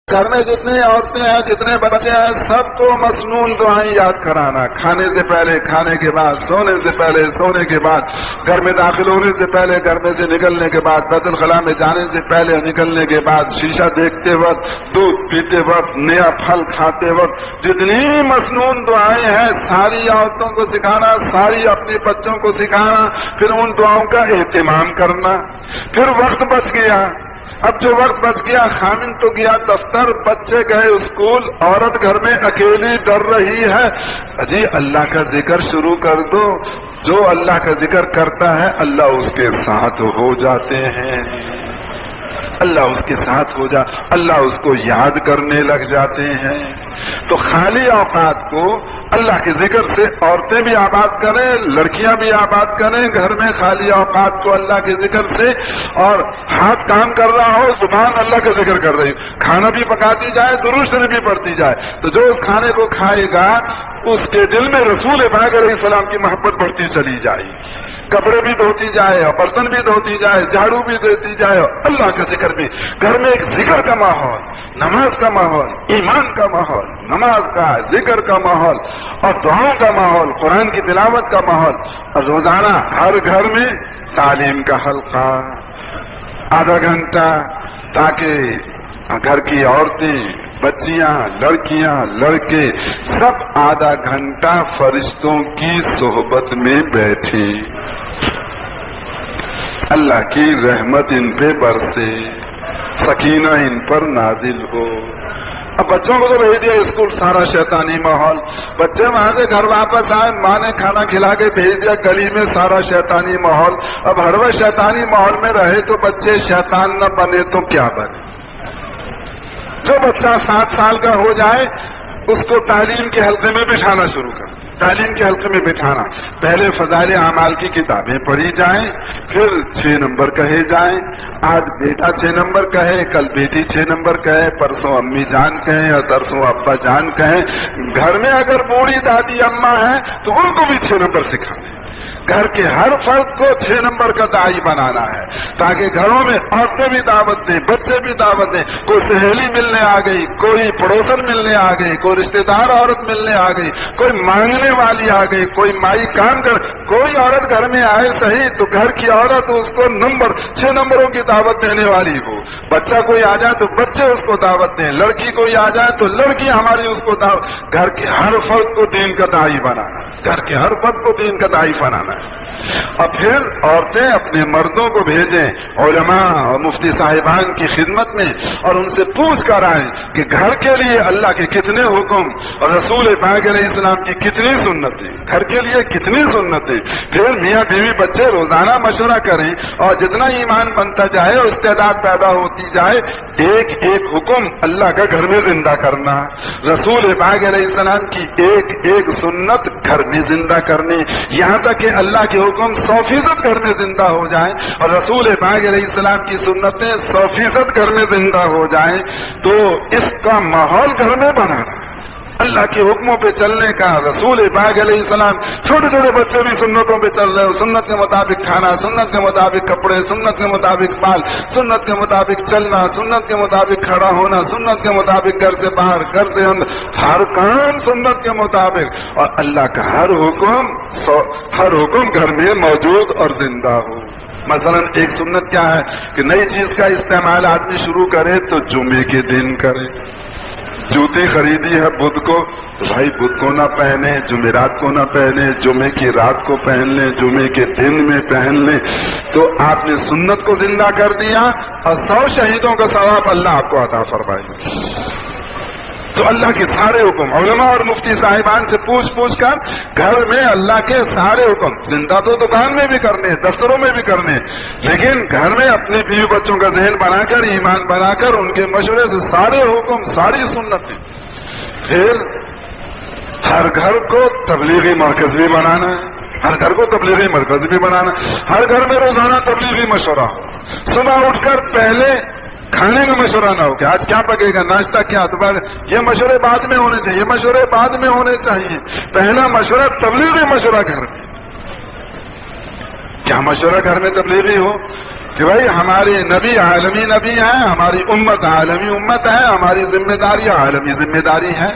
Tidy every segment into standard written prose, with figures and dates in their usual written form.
گھر میں جتنی عورتیں ہیں جتنے بچے ہیں سب کو مسنون دعائیں یاد کرانا، کھانے سے پہلے، کھانے کے بعد، سونے سے پہلے، سونے کے بعد، گھر میں داخل ہونے سے پہلے، گھر میں سے نکلنے کے بعد، بیت الخلاء میں جانے سے پہلے، نکلنے کے بعد، شیشہ دیکھتے وقت، دودھ پیتے وقت، نیا پھل کھاتے وقت، جتنی مسنون دعائیں ہیں ساری عورتوں کو سکھانا، ساری اپنے بچوں کو سکھانا، پھر ان دعاؤں کا اہتمام کرنا۔ پھر وقت بچ گیا، اب جو وقت بچ گیا، خامن تو گیا دفتر، بچے گئے اسکول، عورت گھر میں اکیلی ڈر رہی ہے، جی اللہ کا ذکر شروع کر دو۔ جو اللہ کا ذکر کرتا ہے اللہ اس کے ساتھ ہو جاتے ہیں، اللہ اس کے ساتھ ہو اللہ اس کو یاد کرنے لگ جاتے ہیں۔ تو خالی اوقات کو اللہ کے ذکر سے عورتیں بھی آباد کریں، لڑکیاں بھی آباد کریں، گھر میں خالی اوقات کو اللہ کے ذکر سے، اور ہاتھ کام کر رہا ہو زبان اللہ کا ذکر کر رہی ہو، کھانا بھی پکاتی جائے، درود شریف بھی پڑھتی جائے، تو جو اس کھانے کو کھائے گا اس کے دل میں رسول پاک علیہ السلام کی محبت بڑھتی چلی جائے، کپڑے بھی دھوتی جائے اور برتن بھی دھوتی جائے، جھاڑو بھی دیتی جائے اور اللہ کا ذکر بھی، گھر میں ایک ذکر کا ماحول، نماز کا ماحول، ایمان کا ماحول، نماز کا، ذکر کا ماحول اور دعاؤں کا ماحول، قرآن کی تلاوت کا ماحول، اور روزانہ ہر گھر میں تعلیم کا حلقہ آدھا گھنٹہ، تاکہ گھر کی عورتیں، بچیاں، لڑکیاں، لڑکے سب آدھا گھنٹہ فرشتوں کی صحبت میں بیٹھے، اللہ کی رحمت ان پہ برسے، سکینہ ان پر نازل ہو۔ اب بچوں کو تو بھیج دیا اسکول، سارا شیطانی ماحول، بچے وہاں سے گھر واپس آئے، ماں نے کھانا کھلا کے بھیج دیا، گلی میں سارا شیطانی ماحول۔ اب ہر وقت شیطانی ماحول میں رہے تو بچے شیطان نہ بنے تو کیا بنے؟ جو بچہ 7 سال کا ہو جائے اس کو تعلیم کے حلقے میں بٹھانا شروع کر، تعلیم کے حلقے میں بٹھانا، پہلے فضائل اعمال کی کتابیں پڑھی جائیں، پھر 6 نمبر کہے جائیں، آج بیٹا 6 نمبر کہے، کل بیٹی 6 نمبر کہے، پرسوں امی جان کہیں اور ترسوں ابا جان کہیں۔ گھر میں اگر بوڑھی دادی اماں ہیں تو ان کو بھی 6 نمبر سکھانے، گھر کے ہر فرد کو 6 نمبر کا داعی بنانا ہے، تاکہ گھروں میں عورتیں بھی دعوت دیں، بچے بھی دعوت دیں، کوئی سہیلی ملنے آ گئی، کوئی پڑوسن ملنے آ گئی، کوئی رشتہ دار عورت ملنے آ گئی، کوئی مانگنے والی آ گئی، کوئی مائی کام کر، کوئی عورت گھر میں آئے صحیح تو گھر کی عورت اس کو 6 نمبروں کی دعوت دینے والی ہو، بچہ کوئی آ جائے تو بچے اس کو دعوت دیں، لڑکی کوئی آ جائے تو لڑکی ہماری اس کو دعوت، گھر کے ہر فرد کو دین کا داعی بنانا، گھر کے ہر فرد کو دین کا داعی بنانا ہے۔ اور پھر عورتیں اپنے مردوں کو بھیجیں علماء اور مفتی صاحبان کی خدمت میں، اور ان سے پوچھ کر آئیں کہ گھر کے لیے اللہ کے کتنے حکم اور رسول پاک علیہ السلام کی کتنی سنتیں، گھر کے لیے کتنی سنتیں۔ پھر میاں بیوی بچے روزانہ مشورہ کریں، اور جتنا ایمان بنتا جائے اور استعداد پیدا ہوتی جائے، ایک ایک حکم اللہ کا گھر میں زندہ کرنا، رسول پاک علیہ السلام کی ایک ایک سنت گھر میں زندہ کرنی، یہاں تک کہ اللہ کے حکم 100% گھر میں زندہ ہو جائیں اور رسول پاک علیہ السلام کی سنتیں 100% گھر میں زندہ ہو جائیں۔ تو اس کا ماحول گھر میں بنانا، اللہ کے حکموں پہ چلنے کا، رسول پاک علیہ السلام، چھوٹے چھوٹے بچے بھی سنتوں پہ چل رہے ہو، سنت کے مطابق کھانا، سنت کے مطابق کپڑے، سنت کے مطابق بال، سنت کے مطابق چلنا، سنت کے مطابق کھڑا ہونا، سنت کے مطابق گھر سے باہر، گھر سے اندر، ہر کام سنت کے مطابق، اور اللہ کا ہر حکم گھر میں موجود اور زندہ ہو۔ مثلا ایک سنت کیا ہے کہ نئی چیز کا استعمال آدمی شروع کرے تو جمعے کے دن کرے، جوتی خریدی ہے بدھ کو تو بھائی بدھ کو نہ پہنے، جمعرات کو نہ پہنے، جمعے کی رات کو پہن لیں، جمعے کے دن میں پہن لیں۔ تو آپ نے سنت کو زندہ کر دیا اور 100 شہیدوں کا ثواب اللہ آپ کو عطا فرمائے۔ تو اللہ کے سارے حکم علماء اور مفتی صاحبان سے پوچھ کر گھر میں اللہ کے سارے حکم زندہ، تو دکان میں بھی کرنے، دفتروں میں بھی کرنے، لیکن گھر میں اپنے بیوی بچوں کا ذہن بنا کر، ایمان بنا کر، ان کے مشورے سے سارے حکم، ساری سنتیں۔ پھر ہر گھر کو تبلیغی مرکز بھی بنانا ہے، ہر گھر کو تبلیغی مرکز بھی بنانا، ہر گھر میں روزانہ تبلیغی مشورہ ہو، صبح اٹھ کر پہلے کھانے کا مشورہ نہ ہو کہ آج کیا پکے گا، ناشتہ کیا، تو یہ مشورے بعد میں ہونے چاہیے، مشورے بعد میں ہونے چاہیے، پہلا مشورہ تبلیغی مشورہ گھر میں۔ کیا مشورہ گھر میں تبلیغی ہو کہ بھائی ہمارے نبی عالمی نبی ہیں، ہماری امت عالمی امت ہے، ہماری ذمہ داری عالمی ذمہ داری ہے،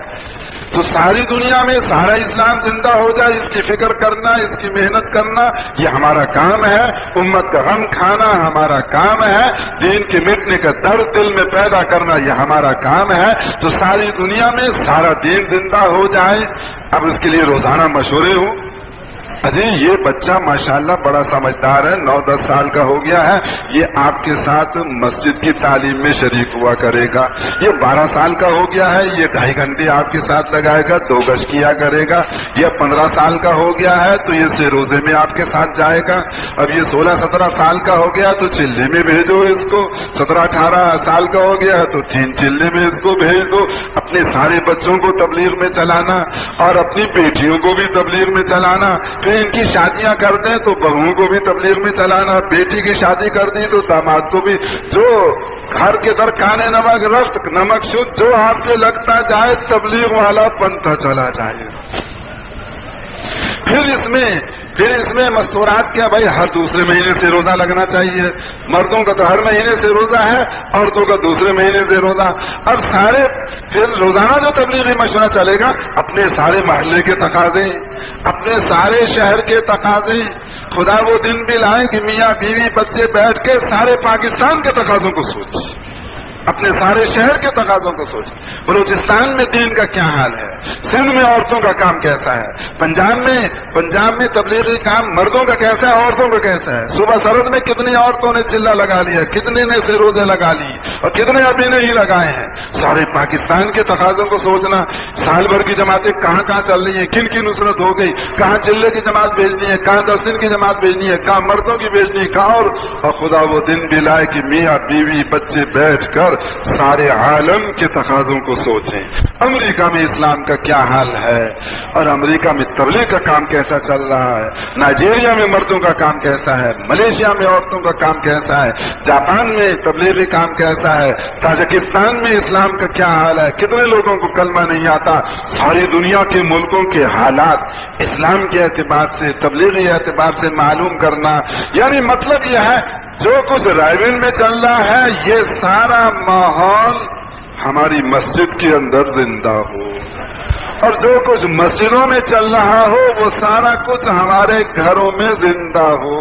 تو ساری دنیا میں سارا اسلام زندہ ہو جائے، اس کی فکر کرنا، اس کی محنت کرنا، یہ ہمارا کام ہے، امت کا غم کھانا ہمارا کام ہے، دین کے مٹنے کا درد دل میں پیدا کرنا یہ ہمارا کام ہے، تو ساری دنیا میں سارا دین زندہ ہو جائے۔ اب اس کے لیے روزانہ مشورے ہوں۔ اجی یہ بچہ ماشاءاللہ بڑا سمجھدار ہے، 9-10 سال کا ہو گیا ہے، یہ آپ کے ساتھ مسجد کی تعلیم میں شریک ہوا کرے گا۔ یہ 12 سال کا ہو گیا ہے، یہ 2.5 گھنٹے آپ کے ساتھ لگائے گا، 2 گز کیا کرے گا۔ یہ 15 سال کا ہو گیا ہے تو یہ سے روزے میں آپ کے ساتھ جائے گا۔ اب یہ 16-17 سال کا ہو گیا تو چلے میں بھیجو اس کو، 17-18 سال کا ہو گیا تو 3 چلے میں اس کو بھیج دو۔ اپنے سارے بچوں کو تبلیغ میں چلانا اور اپنی بیٹیوں کو بھی تبلیغ میں چلانا، ان کی شادیاں کر دیں تو بہوؤں کو بھی تبلیغ میں چلانا، بیٹی کی شادی کر دی تو داماد کو بھی، جو گھر کے در کانے نمک رفت نمک شد، جو آپ سے لگتا جائے تبلیغ والا بنتا چلا جائے۔ پھر اس میں مستورات کیا بھائی، ہر دوسرے مہینے سے روزہ لگنا چاہیے، مردوں کا تو ہر مہینے سے روزہ ہے، عورتوں کا دوسرے مہینے سے روزہ۔ اب سارے پھر روزانہ جو تبلیغی مشورہ چلے گا، اپنے سارے محلے کے تقاضے، اپنے سارے شہر کے تقاضے، خدا وہ دن بھی لائے کہ میاں بیوی بچے بیٹھ کے سارے پاکستان کے تقاضوں کو سوچ، اپنے سارے شہر کے تقاضوں کو سوچ۔ بلوچستان میں دین کا کیا حال ہے، سندھ میں عورتوں کا کام کیسا ہے، پنجاب میں تبلیغی کام مردوں کا کیسا ہے، عورتوں کا کیسا ہے، صوبہ سرحد میں کتنی عورتوں نے چلہ لگا لیا، کتنے نے سے روزے لگا لی اور کتنے ابھی نہیں لگائے ہیں۔ سارے پاکستان کے تقاضوں کو سوچنا، سال بھر کی جماعتیں کہاں کہاں چل رہی ہیں، کن کی نصرت ہو گئی، کہاں چلے کی جماعت بھیجنی ہے، کہاں 10 دن کی جماعت بھیجنی ہے، کہاں مردوں کی بھیجنی ہے، کہاں اور خدا وہ دن بھی لائے کہ میاں بیوی بچے بیٹھ کر سارے عالم کے تقاضوں کو سوچیں۔ امریکہ میں اسلام کا کیا حال ہے اور امریکہ میں تبلیغ کا کام کیسا چل رہا ہے، نائجیریا میں مردوں کا کام کیسا ہے، ملیشیا میں عورتوں کا کام کیسا ہے، جاپان میں تبلیغی کام کیسا ہے، تاجکستان میں اسلام کا کیا حال ہے، کتنے لوگوں کو کلمہ نہیں آتا۔ ساری دنیا کے ملکوں کے حالات اسلام کے اعتبار سے، تبلیغی اعتبار سے معلوم کرنا، یعنی مطلب یہ ہے جو کچھ رائے میں چل رہا ہے یہ سارا ماحول ہماری مسجد کے اندر زندہ ہو، اور جو کچھ مسجدوں میں چل رہا ہو وہ سارا کچھ ہمارے گھروں میں زندہ ہو۔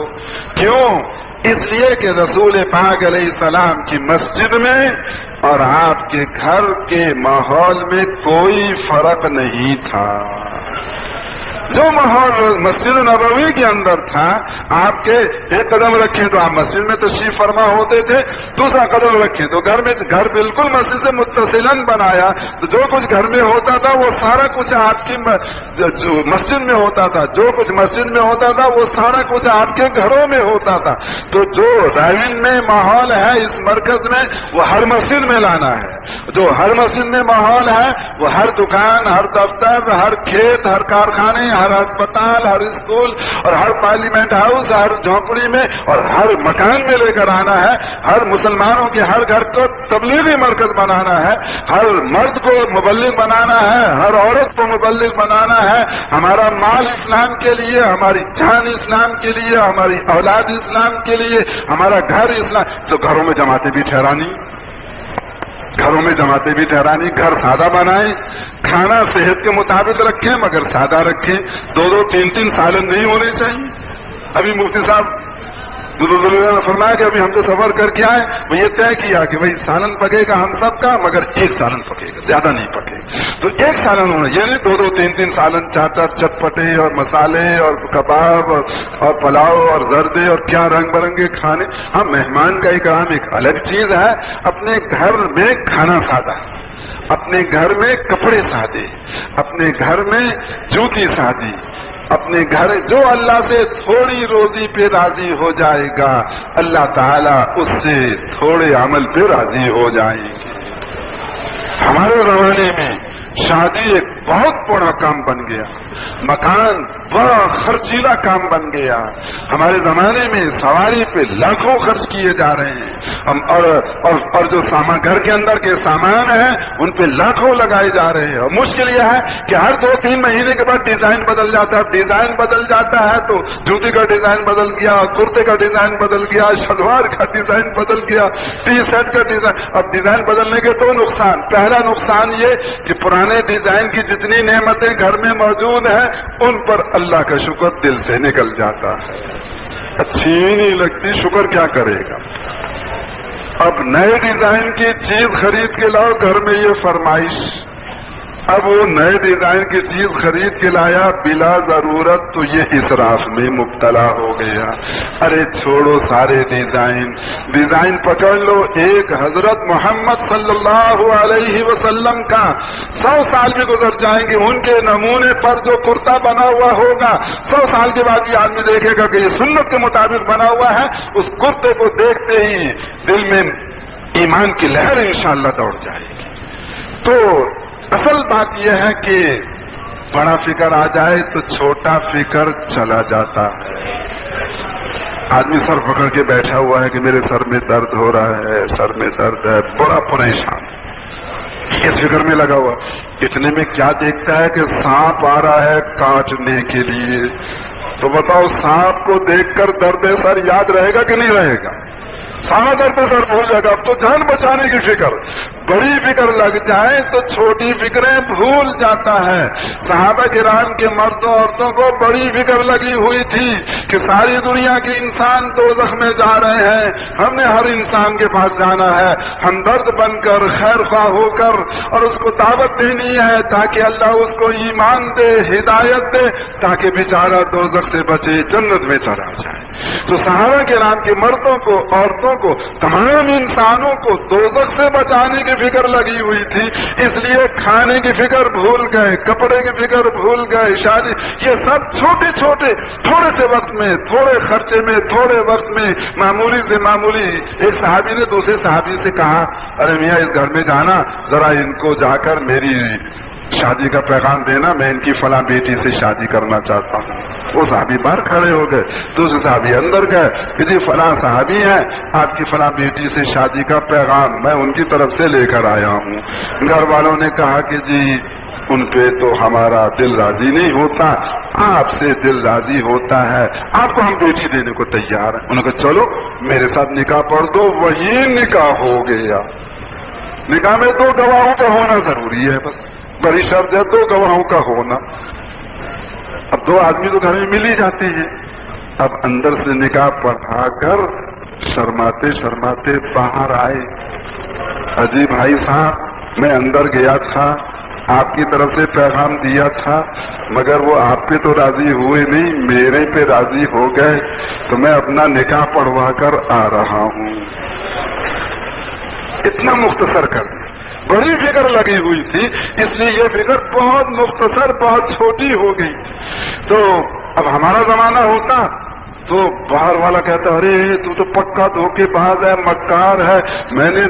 کیوں؟ اس لیے کہ رسول پاک علیہ السلام کی مسجد میں اور آپ کے گھر کے ماحول میں کوئی فرق نہیں تھا۔ جو ماحول مسجد نبوی کے اندر تھا، آپ کے ایک قدم رکھیں تو آپ مسجد میں تشریف فرما ہوتے تھے، دوسرا قدم رکھیں تو گھر بالکل مسجد سے متصلاً بنایا، تو جو کچھ گھر میں ہوتا تھا وہ سارا کچھ آپ کی مسجد میں ہوتا تھا، جو کچھ مسجد میں ہوتا تھا وہ سارا کچھ آپ کے گھروں میں ہوتا تھا۔ تو جو رائن میں ماحول ہے اس مرکز میں وہ ہر مسجد میں لانا ہے، جو ہر مسجد میں ماحول ہے وہ ہر دکان، ہر دفتر، ہر کھیت، ہر کارخانے، ہر ہسپتال، ہر اسکول اور ہر پارلیمنٹ ہاؤس، ہر جھونپڑی میں اور ہر مکان میں لے کر آنا ہے۔ ہر مسلمانوں کے ہر گھر کو تبلیغی مرکز بنانا ہے، ہر مرد کو مبلغ بنانا ہے، ہر عورت کو مبلغ بنانا ہے۔ ہمارا مال اسلام کے لیے، ہماری جان اسلام کے لیے، ہماری اولاد اسلام کے لیے، ہمارا گھر اسلام، تو گھروں میں جماعتیں بھی ٹھہرانی، گھر سادہ بنائیں، کھانا صحت کے مطابق رکھیں مگر سادہ رکھیں، 2-2 3-3 سالن نہیں ہونے چاہیے۔ ابھی مفتی صاحب نے فرمایا کہ ابھی ہم تو سفر کر کے آئے، وہ یہ طے کیا کہ بھائی سالن پکے گا ہم سب کا مگر 1 سالن پکے گا، زیادہ نہیں پکے گا، تو 1 سالن ہونا، یعنی 2-2 3-3 سالن، 4-4 چٹپٹے اور مسالے اور کباب اور پلاؤ اور زردے اور کیا رنگ برنگے کھانے۔ ہاں مہمان کا اکرام ایک الگ چیز ہے، اپنے گھر میں کھانا سادہ، اپنے گھر میں کپڑے سادے، اپنے گھر میں جوتی سادی، اپنے گھر جو اللہ سے تھوڑی روزی پہ راضی ہو جائے گا اللہ تعالیٰ اس سے تھوڑے عمل پہ راضی ہو جائیں گے۔ ہمارے زمانے میں شادی ایک بہت بڑا کام بن گیا، مکان بڑا خرچیلا کام بن گیا. ہمارے زمانے میں سواری پہ لاکھوں خرچ کیے جا رہے ہیں اور جو سامان گھر کے اندر کے سامان ہیں ان پہ لاکھوں لگائے جا رہے ہیں. اور مشکل یہ ہے کہ ہر 2-3 مہینے کے بعد ڈیزائن بدل جاتا ہے. ڈیزائن بدل جاتا ہے تو جوتی کا ڈیزائن بدل گیا, کرتے کا ڈیزائن بدل گیا, شلوار کا ڈیزائن بدل گیا, ٹی شرٹ کا ڈیزائن. اب ڈیزائن بدلنے کے 2 نقصان. پہلا نقصان یہ کہ پرانے ڈیزائن کی جتنی نعمتیں گھر میں موجود ہیں ان پر اللہ کا شکر دل سے نکل جاتا ہے. اچھی ہی نہیں لگتی, شکر کیا کرے گا. اب نئے ڈیزائن کی چیز خرید کے لاؤ, گھر میں یہ فرمائش. اب وہ نئے ڈیزائن کی چیز خرید کے لایا بلا ضرورت تو یہ اسراف میں مبتلا ہو گیا. ارے چھوڑو سارے ڈیزائن پکڑ لو. ایک حضرت محمد صلی اللہ علیہ وسلم کا 100 سال بھی گزر جائیں گے, ان کے نمونے پر جو کرتا بنا ہوا ہوگا 100 سال کے بعد یہ آدمی دیکھے گا کہ یہ سنت کے مطابق بنا ہوا ہے. اس کرتے کو دیکھتے ہی دل میں ایمان کی لہر انشاءاللہ دوڑ جائے گی. تو اصل بات یہ ہے کہ بڑا فکر آ جائے تو چھوٹا فکر چلا جاتا ہے. آدمی سر پکڑ کے بیٹھا ہوا ہے کہ میرے سر میں درد ہو رہا ہے, سر میں درد ہے, بڑا پریشان اس فکر میں لگا ہوا. اتنے میں کیا دیکھتا ہے کہ سانپ آ رہا ہے کاٹنے کے لیے. تو بتاؤ سانپ کو دیکھ کر درد سر یاد رہے گا کہ نہیں رہے گا؟ سارا درد سر بھول جائے گا. اب تو جان بچانے کی فکر, بڑی فکر لگ جائے تو چھوٹی فکریں بھول جاتا ہے. صحابہ کرام کے مردوں عورتوں کو بڑی فکر لگی ہوئی تھی کہ ساری دنیا کے انسان دوزخ میں جا رہے ہیں, ہم نے ہر انسان کے پاس جانا ہے, ہمدرد بن کر خیر خواہ ہو کر اور اس کو دعوت دینی ہے تاکہ اللہ اس کو ایمان دے, ہدایت دے, تاکہ بیچارہ دوزخ سے بچے, جنت میں چلا جائے. تو صحابہ کرام کے مردوں کو, عورتوں کو, تمام انسانوں کو دوزخ سے بچانے کی فکر لگی ہوئی تھی. اس لیے کھانے کی فکر بھول گئے, کپڑے کی فکر بھول گئے, شادی, یہ سب چھوٹے چھوٹے تھوڑے سے وقت میں, تھوڑے خرچے میں, تھوڑے وقت میں, معمولی سے معمولی. ایک صحابی نے دوسرے صحابی سے کہا, ارے میاں اس گھر میں جانا, ذرا ان کو جا کر میری شادی کا پیغام دینا, میں ان کی فلاں بیٹی سے شادی کرنا چاہتا ہوں. وہ صحابی باہر کھڑے ہو گئے, دوسرے صحابی اندر گئے کہ جی فلاں صحابی ہیں, آپ کی فلاں بیٹی سے شادی کا پیغام میں ان کی طرف سے لے کر آیا ہوں. گھر والوں نے کہا کہ جی ان پہ تو ہمارا دل راضی نہیں ہوتا, آپ سے دل راضی ہوتا ہے, آپ کو ہم بیٹی دینے کو تیار ہیں. انہوں نے کہا چلو میرے ساتھ نکاح پڑھ دو. وہی نکاح ہو گیا. نکاح میں 2 گواہوں کا ہونا ضروری ہے, بس بڑی شرط ہے 2 گواہوں کا ہونا. اب 2 آدمی تو گھر میں مل ہی جاتے ہیں. اب اندر سے نکاح پڑھا کر شرماتے شرماتے باہر آئے. اجی بھائی صاحب میں اندر گیا تھا, آپ کی طرف سے پیغام دیا تھا, مگر وہ آپ پہ تو راضی ہوئے نہیں, میرے پہ راضی ہو گئے, تو میں اپنا نکاح پڑھوا کر آ رہا ہوں. اتنا مختصر کر دیا. بڑی فکر لگی ہوئی تھی, اس لیے یہ فکر بہت مختصر, بہت چھوٹی ہو گئی. تو اب ہمارا زمانہ ہوتا تو باہر والا کہتا ارے تو پکا دھوکے باز ہے, مکار ہے, میں نے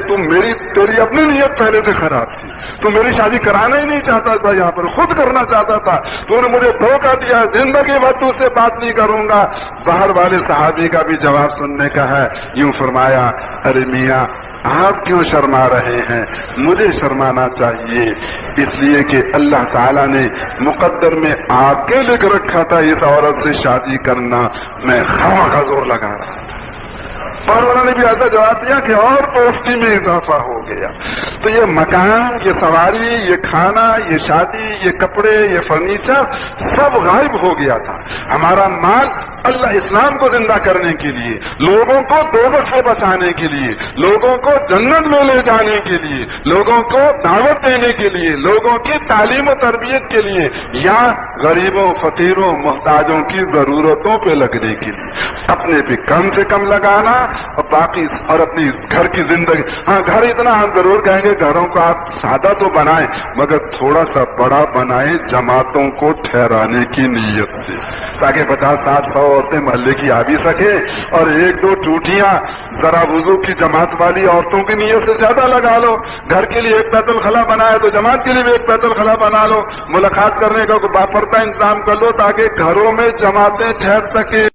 تیری اپنی نیت پہلے سے خراب تھی, تو میری شادی کرانا ہی نہیں چاہتا تھا, یہاں پر خود کرنا چاہتا تھا, تو نے مجھے دھوکہ دیا, زندگی بھر تو سے بات نہیں کروں گا. باہر والے صحابی کا بھی جواب سننے کا ہے. یوں فرمایا, ارے میاں آپ کیوں شرما رہے ہیں, مجھے شرمانا چاہیے, اس لیے کہ اللہ تعالیٰ نے مقدر میں آگے لکھ رکھا تھا اس عورت سے شادی کرنا, میں خواہ زور لگا رہا تھا. اور انہوں نے بھی ایسا جواب دیا کہ اور دوستی میں اضافہ ہو گیا. تو یہ مکان, یہ سواری, یہ کھانا, یہ شادی, یہ کپڑے, یہ فرنیچر سب غائب ہو گیا تھا. ہمارا مال اللہ اسلام کو زندہ کرنے کے لیے, لوگوں کو دوزخ سے بچانے کے لیے, لوگوں کو جنت میں لے جانے کے لیے, لوگوں کو دعوت دینے کے لیے, لوگوں کی تعلیم و تربیت کے لیے, یا غریبوں, فقیروں, محتاجوں کی ضرورتوں پہ لگنے کے لیے, اپنے پہ کم سے کم لگانا اور باقی اور اپنی گھر کی زندگی. ہاں گھر اتنا ہم ضرور کہیں گے گھروں کو آپ سادہ تو بنائیں, مگر تھوڑا سا بڑا بنائیں جماعتوں کو ٹھہرانے کی نیت سے, تاکہ 50-60-100 عورتیں محلے کی آ بھی سکے اور 1-2 ٹوٹیاں ذرا وضو کی جماعت والی عورتوں کی نیت سے زیادہ لگا لو. گھر کے لیے ایک بیت الخلا بنا ہے تو جماعت کے لیے بھی ایک بیت الخلا بنا لو. ملاقات کرنے کا باپردہ انتظام کر لو تاکہ گھروں میں جماعتیں ٹھہر سکے.